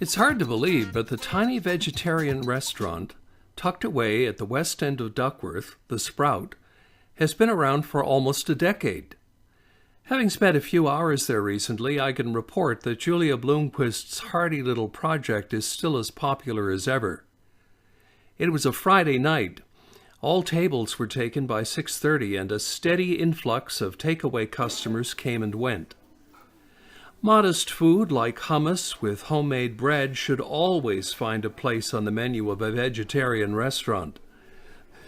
It's hard to believe, but the tiny vegetarian restaurant, tucked away at the west end of Duckworth, the Sprout, has been around for almost a decade. Having spent a few hours there recently, I can report that Julia Bloomquist's hearty little project is still as popular as ever. It was a Friday night. All tables were taken by 6:30, and a steady influx of takeaway customers came and went. Modest food like hummus with homemade bread should always find a place on the menu of a vegetarian restaurant.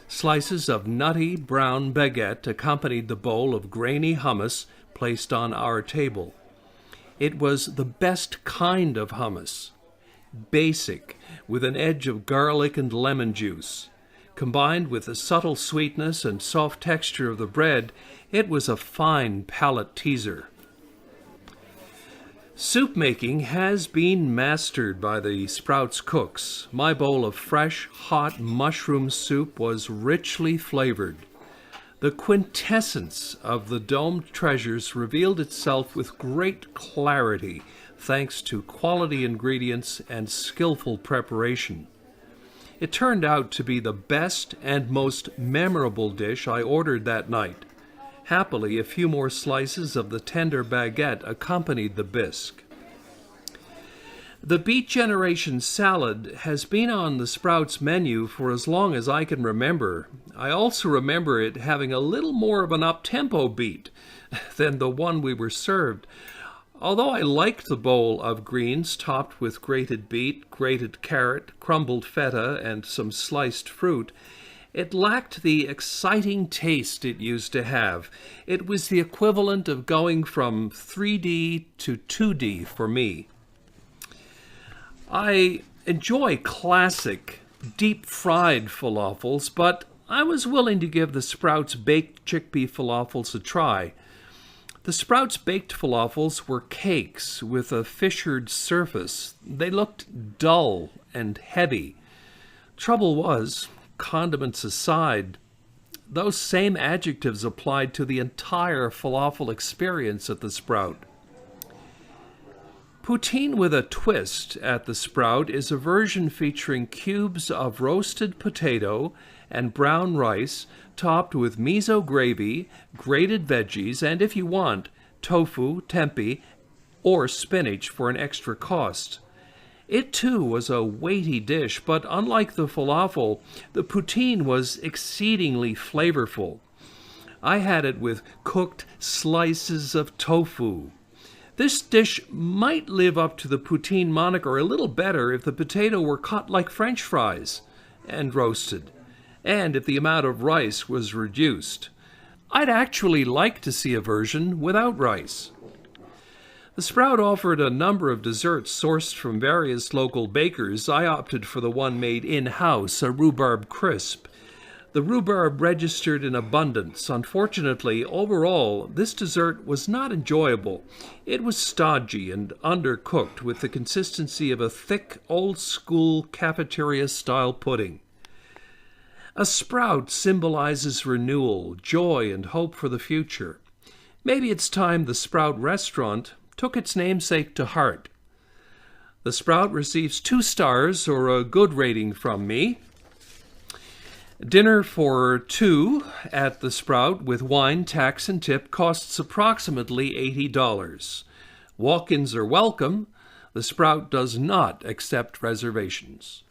Slices of nutty brown baguette accompanied the bowl of grainy hummus placed on our table. It was the best kind of hummus, basic, with an edge of garlic and lemon juice. Combined with the subtle sweetness and soft texture of the bread, it was a fine palate teaser. Soup making has been mastered by the Sprouts cooks. My bowl of fresh, hot mushroom soup was richly flavored. The quintessence of the domed treasures revealed itself with great clarity, thanks to quality ingredients and skillful preparation. It turned out to be the best and most memorable dish I ordered that night. Happily, a few more slices of the tender baguette accompanied the bisque. The Beet Generation salad has been on the Sprouts menu for as long as I can remember. I also remember it having a little more of an up-tempo beat than the one we were served. Although I liked the bowl of greens topped with grated beet, grated carrot, crumbled feta, and some sliced fruit, it lacked the exciting taste it used to have. It was the equivalent of going from 3D to 2D for me. I enjoy classic, deep-fried falafels, but I was willing to give the Sprouts baked chickpea falafels a try. The Sprouts baked falafels were cakes with a fissured surface. They looked dull and heavy. Trouble was, condiments aside, those same adjectives applied to the entire falafel experience at the Sprout. Poutine with a twist at the Sprout is a version featuring cubes of roasted potato and brown rice topped with miso gravy, grated veggies, and if you want, tofu, tempeh, or spinach for an extra cost. It too was a weighty dish, but unlike the falafel, the poutine was exceedingly flavorful. I had it with cooked slices of tofu. This dish might live up to the poutine moniker a little better if the potato were cut like French fries and roasted, and if the amount of rice was reduced. I'd actually like to see a version without rice. The Sprout offered a number of desserts sourced from various local bakers. I opted for the one made in-house, a rhubarb crisp. The rhubarb registered in abundance. Unfortunately, overall, this dessert was not enjoyable. It was stodgy and undercooked with the consistency of a thick, old-school cafeteria-style pudding. A Sprout symbolizes renewal, joy, and hope for the future. Maybe it's time the Sprout restaurant took its namesake to heart. The Sprout receives 2 stars or a good rating from me. Dinner for 2 at the Sprout with wine, tax, and tip costs approximately $80. Walk-ins are welcome. The Sprout does not accept reservations.